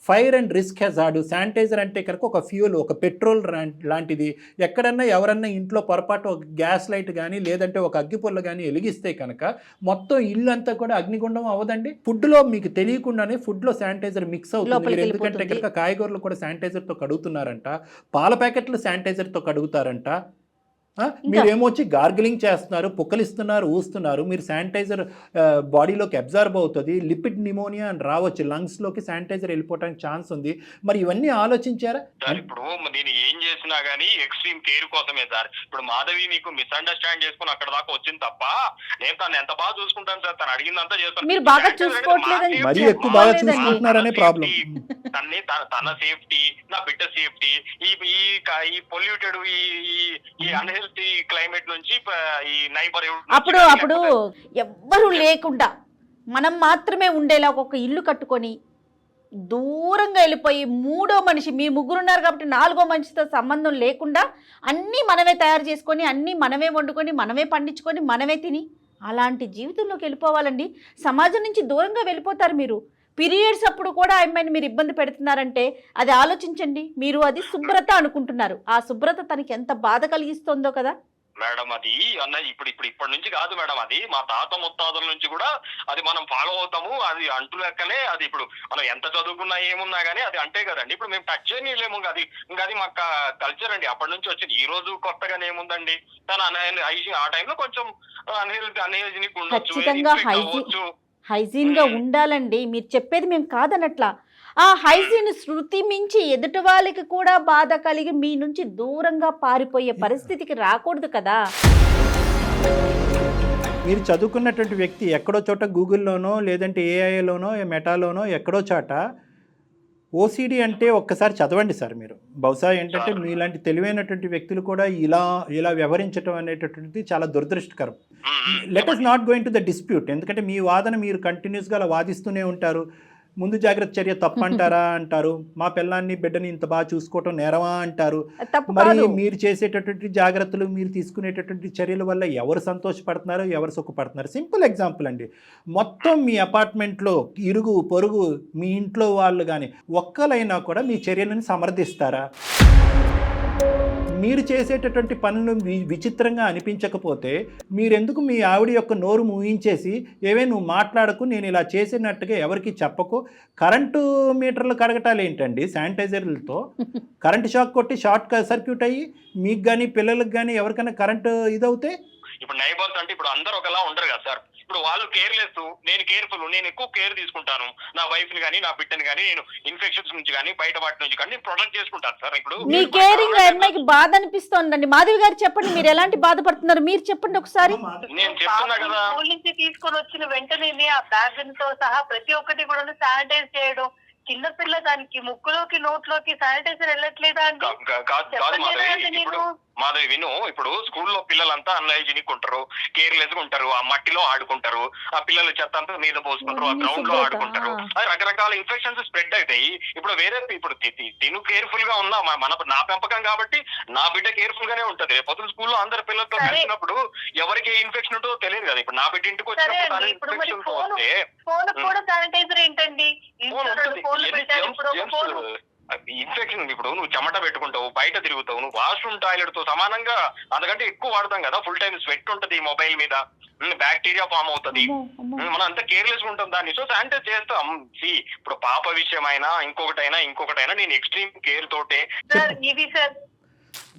fire and risk hazard. Sanitiser అంటే కనుక ఒక ఫ్యూల్, ఒక పెట్రోల్ లాంటిది. ఎక్కడన్నా ఎవరన్నా ఇంట్లో పొరపాటు ఒక గ్యాస్ లైట్ కానీ లేదంటే ఒక అగ్గిపుల్ల కానీ వెలిగిస్తే కనుక మొత్తం ఇల్లు అంతా కూడా అగ్నిగుండం అవ్వదండి. ఫుడ్లో మీకు తెలియకుండానే ఫుడ్లో శానిటైజర్ మిక్స్ అవుతుంది. మీరు ఎందుకంటే కనుక కాయగూరలు కూడా శానిటైజర్తో కడుగుతున్నారంట, పాల ప్యాకెట్లు శానిటైజర్తో కడుగుతారంట, మీరేమో వచ్చి గార్గిలింగ్ చేస్తున్నారు, పుక్కలిస్తున్నారు, ఊస్తున్నారు. మీరు శానిటైజర్ బాడీలోకి అబ్జర్వ్ అవుతుంది, లిపిడ్ నిమోనియా అని రావచ్చు, లంగ్స్లోకి శానిటైజర్ వెళ్ళిపోవడానికి ఛాన్స్ ఉంది. మరి ఇవన్నీ ఆలోచించారా? ఇప్పుడు నేను ఏం చేసినా గానీ ఎక్స్ట్రీమ్ కేర్ కోసమే సార్. ఇప్పుడు మాధవి నీకు మిస్అండర్స్టాండ్ చేసుకుని అక్కడ దాకా వచ్చింది తప్ప నేను తను ఎంత బాగా చూసుకుంటాను సార్. తను అడిగిందంతా చేస్తాను. మీరు బాగా చూసుకోవట్లేదని, మరీ ఎక్కువ బాగా చూసుకుంటున్నారనే ప్రాబ్లం. తన సేఫ్టీ, నా బిడ్డ సేఫ్టీ, ఈ పొల్యూటెడ్ ఈ అన్హెల్తీ క్లైమేట్ నుంచి ఈ నైబర్ అప్పుడు ఎవ్వరూ లేకుండా మనం మాత్రమే ఉండేలా ఒక ఇల్లు కట్టుకొని దూరంగా వెళ్ళిపోయి 3వ మనిషి, మీ ముగ్గురున్నారు కాబట్టి 4వ మనిషితో సంబంధం లేకుండా అన్నీ మనమే తయారు చేసుకొని, అన్నీ మనమే వండుకొని, మనమే పండించుకొని, మనమే తిని అలాంటి జీవితంలోకి వెళ్ళిపోవాలండి. సమాజం నుంచి దూరంగా వెళ్ళిపోతారు మీరు. పీరియడ్స్ అప్పుడు కూడా అమ్మాయిని మీరు ఇబ్బంది పెడుతున్నారంటే అది ఆలోచించండి. మీరు అది శుభ్రత అనుకుంటున్నారు, ఆ శుభ్రత తనకి ఎంత బాధ కలిగిస్తుందో కదా మేడం. అది అన్న ఇప్పటి నుంచి కాదు మేడం, అది మా తాత ముత్తాతల నుంచి కూడా అది మనం ఫాలో అవుతాము. అది అంటు లెక్కనే. అది ఇప్పుడు మనం ఎంత చదువుకున్నా ఏమున్నా గానీ అది అంటే కదండి. ఇప్పుడు మేము టచ్ చేయలేము. అది మా కల్చర్ అండి, అప్పటి నుంచి వచ్చింది. ఈ రోజు కొత్తగానే ఏముందండి, తను ఆ టైంలో కొంచెం అన్హైజీనిక్ ఉండొచ్చు. హైజీన్ గా ఉండాలండి. మీరు చెప్పేది మేము కాదనట్లా. ఆ హైజీన్ శృతి మించి ఎదుటి వాళ్ళకి కూడా బాధ కలిగి మీ నుంచి దూరంగా పారిపోయే పరిస్థితికి రాకూడదు కదా. మీరు చదువుకున్నటువంటి వ్యక్తి ఎక్కడో చోట గూగుల్లోనో లేదంటే ఏఐలోనో మెటాలోనో ఎక్కడో చోట ఓసిడి అంటే ఒక్కసారి చదవండి సార్. మీరు బహుశా ఏంటంటే మీలాంటి తెలివైనటువంటి వ్యక్తులు కూడా ఇలా వ్యవహరించడం అనేటటువంటిది చాలా దురదృష్టకరం. Let us not going to the dispute. ఎందుకంటే మీ వాదన మీరు కంటిన్యూస్గా అలా వాదిస్తూనే ఉంటారు. ముందు జాగ్రత్త చర్య తప్పంటారా అంటారు, మా పిల్లాన్ని బిడ్డని ఇంత బాగా చూసుకోవటం నేరమా అంటారు. మరి మీరు చేసేటటువంటి జాగ్రత్తలు, మీరు తీసుకునేటటువంటి చర్యల వల్ల ఎవరు సంతోషపడుతున్నారు, ఎవరు సుఖపడుతున్నారు? సింపుల్ ఎగ్జాంపుల్ అండి. మొత్తం మీ అపార్ట్మెంట్లో ఇరుగు పొరుగు మీ ఇంట్లో వాళ్ళు కానీ ఒక్కలైనా కూడా మీ చర్యలను సమర్థిస్తారా? మీరు చేసేటటువంటి పనులు విచిత్రంగా అనిపించకపోతే మీరెందుకు మీ ఆవిడ యొక్క నోరు మూయించేసి ఏవే నువ్వు మాట్లాడకు, నేను ఇలా చేసినట్టుగా ఎవరికి చెప్పకు, కరెంటు మీటర్లు కడగటాలు ఏంటండి శానిటైజర్లతో? కరెంటు షాక్ కొట్టి షార్ట్ సర్క్యూట్ అయ్యి మీకు కానీ పిల్లలకు కానీ ఎవరికైనా కరెంటు ఇదవుతే ఇప్పుడు నైబర్స్ అంటే ఇప్పుడు అందరూ ఒకలా ఉండరు కదా సార్. ఇప్పుడు వాళ్ళు కేర్లెస్, నేను కేర్ఫుల్, నేను ఎక్కువ కేర్ తీసుకుంటాను నా వైఫ్ ని కానీ నా బిడ్డని కానీ, నేను ఇన్ఫెక్షన్స్ నుంచి కానీ బయట వాటి నుంచి కానీ నేను ప్రొటెక్ట్ చేసుకుంటాను సార్. ఇప్పుడు మీ కేరింగ్ అమ్మాయికి బాధ అనిపిస్తోందండి. మాధవి గారు చెప్పండి, మీరు ఎలాంటి బాధపడుతున్నారు మీరు చెప్పండి ఒకసారి. నేను చెప్తున్నా కదా, స్కూల్ నుంచి తీసుకొని వచ్చిన వెంటనే ఆ బ్యాగ్ తో సహా ప్రతి ఒక్కటి కూడా శానిటైజ్ చేయడం. చిన్న పిల్ల దానికి ముక్కులోకి నోట్లోకి శానిటైజర్ వెళ్ళట్లేదా అండి? కాదు మాధవి, ఇప్పుడు మాధవి విను, ఇప్పుడు స్కూల్లో పిల్లలంతా అన్హైజీనిక్ ఉంటారు, కేర్లెస్ గా ఉంటారు, ఆ మట్టిలో ఆడుకుంటారు, ఆ పిల్లల చెత్త అంతా మీద పోసుకుంటారు, ఆ గ్రౌండ్ లో ఆడుకుంటారు, రకరకాల ఇన్ఫెక్షన్స్ స్ప్రెడ్ అవుతాయి. ఇప్పుడు వేరే ఇప్పుడు తిను కేర్ఫుల్ గా ఉన్నా నా పెంపకం కాబట్టి నా బిడ్డ కేర్ఫుల్ గానే ఉంటది. రేపు స్కూల్లో అందరు పిల్లలతో కలిసినప్పుడు ఎవరికి ఏ ఇన్ఫెక్షన్ ఉంటుందో తెలియదు కదా. ఇప్పుడు నా బిడ్డ ఇంటికి వచ్చినప్పుడు కూడా శానిటైజర్ ఏంటండి? ఇన్ఫెక్షన్ ఇప్పుడు నువ్వు చెమట పెట్టుకుంటావు, బయట తిరుగుతావు, నువ్వు వాష్రూమ్ టాయిలెట్ తో సమానంగా అంతకంటే ఎక్కువ వాడతాం కదా. ఫుల్ టైం స్వెట్ ఉంటది మొబైల్ మీద, బ్యాక్టీరియా ఫామ్ అవుతుంది, మనం అంతా కేర్లెస్ గా ఉంటాం దాన్ని. సో శానిటైజ్ చేస్తాం. ఇప్పుడు పాప విషయమైనా ఇంకొకటైనా నేను ఎక్స్ట్రీమ్ కేర్ తోటే. ఇది సార్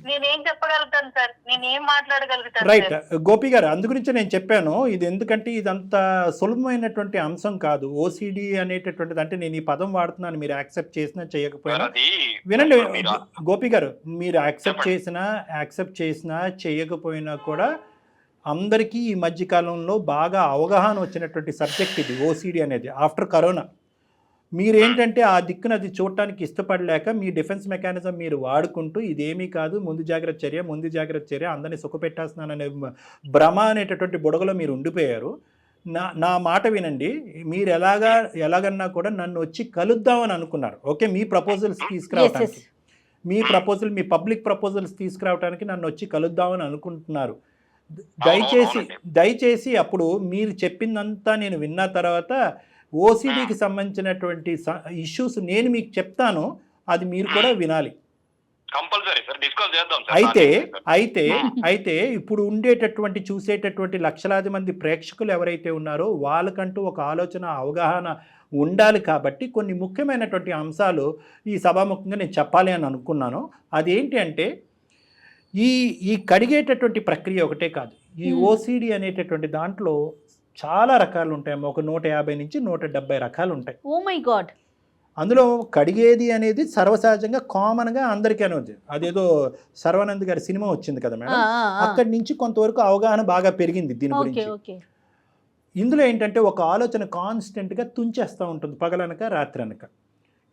నేనేం చెప్పగలుగుతాను సార్, నేనేం మాట్లాడగలుగుతాను? రైట్ గోపి గారు, అందు గురించి నేను చెప్పాను ఇది. ఎందుకంటే ఇదంత సులభమైనటువంటి అంశం కాదు. ఓసిడి అనేటటువంటిది, అంటే నేను ఈ పదం వాడుతున్నాను, మీరు యాక్సెప్ట్ చేసినా చేయకపోయినా. వినండి గోపి గారు, మీరు యాక్సెప్ట్ చేసినా చేయకపోయినా కూడా అందరికీ ఈ మధ్యకాలంలో బాగా అవగాహన వచ్చినటువంటి సబ్జెక్ట్ ఇది ఓసిడి అనేది. ఆఫ్టర్ కరోనా మీరేంటంటే ఆ దిక్కున అది చూడటానికి ఇష్టపడలేక మీ డిఫెన్స్ మెకానిజం మీరు వాడుకుంటూ ఇదేమీ కాదు, ముందు జాగ్రత్త చర్య అందరినీ సుఖపెట్టేస్తున్నాననే భ్రమ అనేటటువంటి బుడగలో మీరు ఉండిపోయారు. నా మాట వినండి, మీరు ఎలాగన్నా కూడా నన్ను వచ్చి కలుద్దామని అనుకున్నారు. ఓకే, మీ ప్రపోజల్స్ తీసుకురావడానికి, మీ పబ్లిక్ ప్రపోజల్స్ తీసుకురావడానికి నన్ను వచ్చి కలుద్దామని అనుకుంటున్నారు. దయచేసి అప్పుడు మీరు చెప్పిందంతా నేను విన్న తర్వాత ఓసిడికి సంబంధించినటువంటి ఇష్యూస్ నేను మీకు చెప్తాను, అది మీరు కూడా వినాలి. అయితే ఇప్పుడు చూసేటటువంటి లక్షలాది మంది ప్రేక్షకులు ఎవరైతే ఉన్నారో వాళ్ళకంటూ ఒక ఆలోచన, అవగాహన ఉండాలి. కాబట్టి కొన్ని ముఖ్యమైనటువంటి అంశాలు ఈ సభాముఖంగా నేను చెప్పాలి అని అనుకున్నాను. అదేంటి అంటే ఈ కడిగేటటువంటి ప్రక్రియ ఒకటే కాదు, ఈ ఓసిడి అనేటటువంటి దాంట్లో చాలా రకాలు ఉంటాయి. ఒక 150 నుంచి 170 రకాలు ఉంటాయి. Oh my God. అందులో కడిగేది అనేది సర్వసహజంగా కామన్గా అందరికీ అనేది, అదేదో సర్వానంద్ గారి సినిమా వచ్చింది కదా మేడం, అక్కడి నుంచి కొంతవరకు అవగాహన బాగా పెరిగింది దీని గురించి. ఇందులో ఏంటంటే ఒక ఆలోచన కాన్స్టెంట్గా తుంచేస్తూ ఉంటుంది, పగలనక రాత్రి అనక.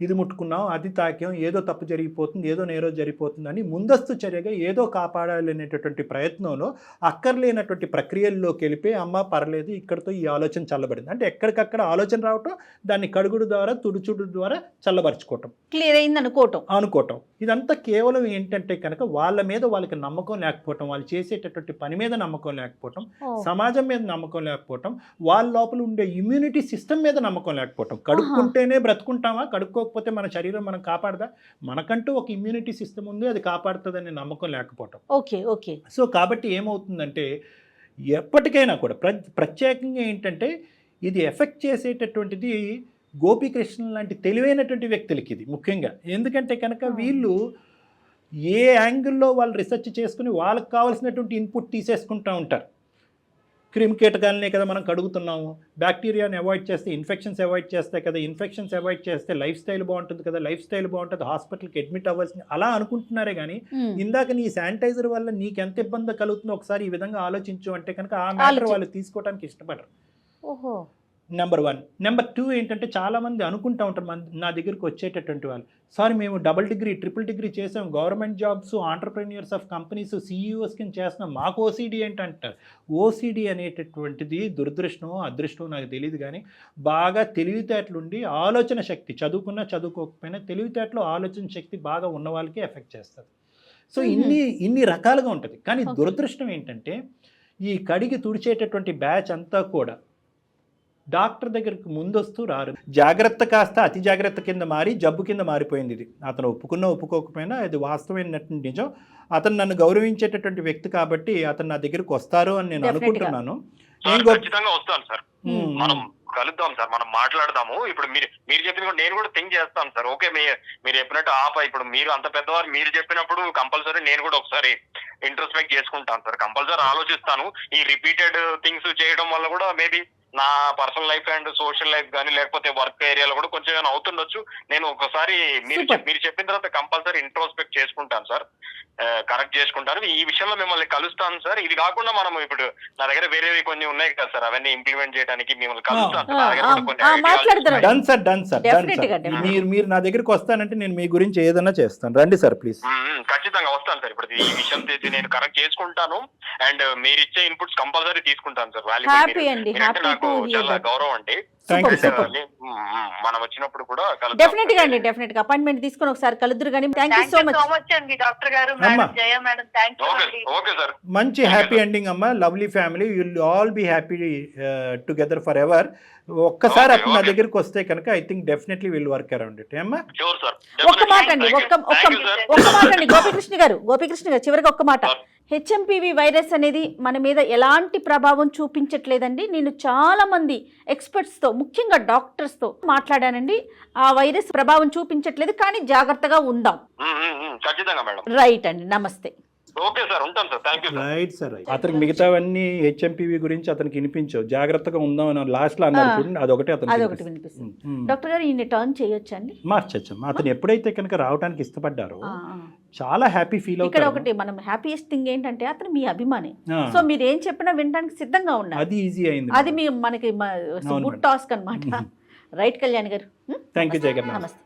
ఇది ముట్టుకున్నాం, అది తాకాం, ఏదో తప్పు జరిగిపోతుంది, ఏదో నేరో జరిగిపోతుందని ముందస్తు చర్యగా ఏదో కాపాడాలనేటటువంటి ప్రయత్నంలో అక్కర్లేనటువంటి ప్రక్రియల్లోకి వెళ్ళిపోయి అమ్మ పర్లేదు ఇక్కడితో ఈ ఆలోచన చల్లబడింది అంటే ఎక్కడికక్కడ ఆలోచన రావటం, దాన్ని కడుగుడు ద్వారా తుడుచుడు ద్వారా చల్లబరుచుకోవటం, క్లియర్ అయింది అనుకోవటం. ఇదంతా కేవలం ఏంటంటే కనుక వాళ్ళ మీద వాళ్ళకి నమ్మకం లేకపోవటం, వాళ్ళు చేసేటటువంటి పని మీద నమ్మకం లేకపోవటం, సమాజం మీద నమ్మకం లేకపోవటం, వాళ్ళ లోపల ఉండే ఇమ్యూనిటీ సిస్టమ్ మీద నమ్మకం లేకపోవటం. కడుక్కుంటేనే బ్రతుకుంటామా, కడుక్కోకపోతే మన శరీరం మనం కాపాడదా, మనకంటూ ఒక ఇమ్యూనిటీ సిస్టమ్ ఉంది, అది కాపాడుతుందనే నమ్మకం లేకపోవటం. ఓకే. సో కాబట్టి ఏమవుతుందంటే ఎప్పటికైనా కూడా ప్రత్యేకంగా ఏంటంటే ఇది ఎఫెక్ట్ చేసేటటువంటిది గోపీకృష్ణ లాంటి తెలివైనటువంటి వ్యక్తులకి ఇది ముఖ్యంగా. ఎందుకంటే కనుక వీళ్ళు ఏ యాంగిల్లో వాళ్ళు రీసెర్చ్ చేసుకుని వాళ్ళకి కావాల్సినటువంటి ఇన్పుట్ తీసేసుకుంటూ ఉంటారు. క్రిమికీటకాలనే కదా మనం కడుగుతున్నాము, బ్యాక్టీరియాని అవాయిడ్ చేస్తే ఇన్ఫెక్షన్స్ అవాయిడ్ చేస్తాయి కదా, ఇన్ఫెక్షన్స్ అవాయిడ్ చేస్తే లైఫ్ స్టైల్ బాగుంటుంది కదా, లైఫ్ స్టైల్ బాగుంటుంది, హాస్పిటల్కి అడ్మిట్ అవ్వాల్సింది, అలా అనుకుంటున్నారే కానీ ఇందాక నీ శానిటైజర్ వల్ల నీకు ఎంత ఇబ్బంది కలుగుతుందో ఒకసారి ఈ విధంగా ఆలోచించు అంటే కనుక ఆ మ్యాటర్ వాళ్ళు తీసుకోవడానికి ఇష్టపడరు. నెంబర్ 1. నెంబర్ 2 ఏంటంటే చాలామంది అనుకుంటూ ఉంటారు నా దగ్గరికి వచ్చేటటువంటి వాళ్ళు, సార్ మేము డబుల్ డిగ్రీ ట్రిపుల్ డిగ్రీ చేసాం, government jobs, entrepreneurs of companies, CEOs కింద చేస్తున్నాం, మాకు ఓసిడి ఏంటంటారు. ఓసిడి అనేటటువంటిది దురదృష్టమో అదృష్టమో నాకు తెలియదు కానీ బాగా తెలివితేటలుండి ఆలోచన శక్తి, చదువుకున్నా చదువుకోకపోయినా తెలివితేటలు ఆలోచన శక్తి బాగా ఉన్న వాళ్ళకి ఎఫెక్ట్ చేస్తుంది. సో ఇన్ని రకాలుగా ఉంటుంది. కానీ దురదృష్టం ఏంటంటే ఈ కడిగి తుడిచేటటువంటి బ్యాచ్ అంతా కూడా డాక్టర్ దగ్గరికి ముందొస్తూ రారు. జాగ్రత్త కాస్త అతి జాగ్రత్త కింద మారి జబ్బు కింద మారిపోయింది ఇది. అతను ఒప్పుకోకపోయినా అది వాస్తవమైనటువంటి నిజం. అతను నన్ను గౌరవించేటటువంటి వ్యక్తి కాబట్టి అతను నా దగ్గరికి వస్తారు అని నేను అనుకుంటున్నాను. ఖచ్చితంగా వస్తాను సార్, మనం కలుద్దాం సార్, మనం మాట్లాడదాము. ఇప్పుడు మీరు చెప్పిన నేను కూడా థింక్ చేస్తాను సార్. ఓకే, మీరు చెప్పినట్టు ఇప్పుడు మీరు అంత పెద్దవారు, మీరు చెప్పినప్పుడు కంపల్సరీ నేను కూడా ఒకసారి ఇంట్రోస్పెక్ట్ చేసుకుంటాను సార్, కంపల్సరీ ఆలోచిస్తాను. ఈ రిపీటెడ్ థింగ్స్ చేయడం వల్ల కూడా మేబీ నా personal life and social life కానీ లేకపోతే వర్క్ ఏరియాలో కూడా కొంచెం ఏమైనా అవుతుండొచ్చు. నేను ఒకసారి మీరు చెప్పిన తర్వాత కంపల్సరీ ఇంట్రోస్పెక్ట్ చేసుకుంటాను సార్, కరెక్ట్ చేసుకుంటాను. ఈ విషయంలో మిమ్మల్ని కలుస్తాను సార్. ఇది కాకుండా మనం ఇప్పుడు నా దగ్గర వేరేవి కొన్ని ఉన్నాయి కదా సార్, అవన్నీ ఇంప్లిమెంట్ చేయడానికి మిమ్మల్ని కలుస్తాను సార్. నా దగ్గర కూడా కొన్ని ideas done sir, done sir, done sir. మీరు నా దగ్గరికి వస్తానంటే నేను మీ గురించి ఏదైనా చేస్తాను. రండి సార్ ప్లీజ్. ఖచ్చితంగా వస్తాను సార్. ఇప్పుడు ఈ విషయం నేను కరెక్ట్ చేసుకుంటాను అండ్ మీరు ఇచ్చే ఇన్పుట్స్ కంపల్సరీ తీసుకుంటాను సార్. హ్యాపీ అండి, హ్యాపీ నాకు చాలా గౌరవం అండి. మనం వచ్చినప్పుడు కూడా డెఫినెట్ గా అండి, డెఫినెట్ గా అపాయింట్మెంట్ తీసుకొని ఒకసారి కలుద్దురు కానీ. థ్యాంక్ యూ సో మచ్ అండి డాక్టర్ గారు, madam Jaya madam, thank you అండి. ఓకే సార్, మంచి హ్యాపీ ఎండింగ్ అమ్మా. Lovely family, will all be happy together for ever. ఒక్కసారి అతను నా దగ్గరికి వస్తే కనుక I think definitely will work around it. అమ్మా షూర్ సార్. ఒక్క మాట అండి, ఒక్క మాట అండి గోపికృష్ణ గారు చివరికి ఒక్క మాట. హెచ్ఎంపివి వైరస్ అనేది మన మీద ఎలాంటి ప్రభావం చూపించట్లేదండి. నేను చాలా మంది ఎక్స్పర్ట్స్తో, ముఖ్యంగా డాక్టర్స్తో మాట్లాడానండి. ఆ వైరస్ ప్రభావం చూపించట్లేదు, కానీ జాగ్రత్తగా ఉందాం. ఖచ్చితంగా మేడం. రైట్ అండి, నమస్తే. ఓకే సార్, ఉంటాం sir. Thank you. Right sir. అతనికి మిగతావన్నీ హెచ్ఎంపివి గురించి అతనికి వినిపించవు, జాగ్రత్తగా ఉందాం అని లాస్ట్ లో అన్నారు చూడండి, అదొకటి వినిపిస్తుంది. డాక్టర్ గారు ఈయన టర్న్ చేయొచ్చు అండి, మార్చచ్చు. అతను ఎప్పుడైతే కనుక రావడానికి ఇష్టపడ్డారో చాలా హ్యాపీ ఫీల్ ఇక్కడ అవుతారు. ఒకటి మనం హ్యాపీయెస్ట్ థింగ్ ఏంటంటే అతను మీ అభిమాని. సో మీరు ఏం చెప్పినా వినడానికి సిద్ధంగా ఉన్నారు. అది ఈజీ అయింది, అది మీ మనకి గుడ్ టాస్క్ అన్నమాట. రైట్ కళ్యాణ్ గారు, థ్యాంక్ యూ జయ గారు. నమస్తే.